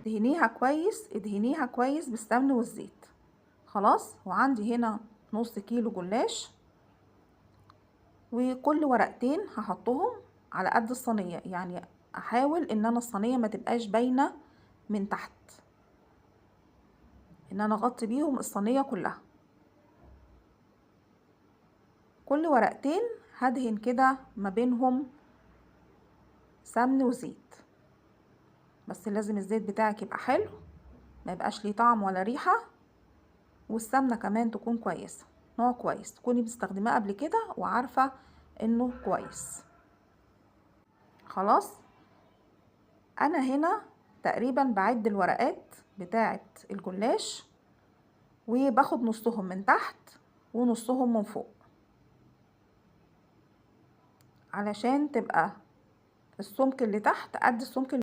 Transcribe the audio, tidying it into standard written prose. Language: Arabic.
ادهنيها كويس، ادهنيها كويس بالسمن والزيت. خلاص. وعندي هنا نص كيلو جلاش، وكل ورقتين هحطهم على قد الصينيه، يعني احاول ان انا الصينيه ما تبقاش باينه من تحت، ان انا اغطي بيهم الصينيه كلها. كل ورقتين هدهن كده ما بينهم سمن وزيت، بس لازم الزيت بتاعك يبقى حلو، ما يبقاش ليه طعم ولا ريحه، والسمنه كمان تكون كويسه، نوع كويس تكوني مستخدماه قبل كده وعارفه انه كويس. خلاص. انا هنا تقريبا بعد الورقات بتاعه الجلاش، وباخد نصهم من تحت ونصهم من فوق، علشان تبقى السمك اللي تحت قد السمك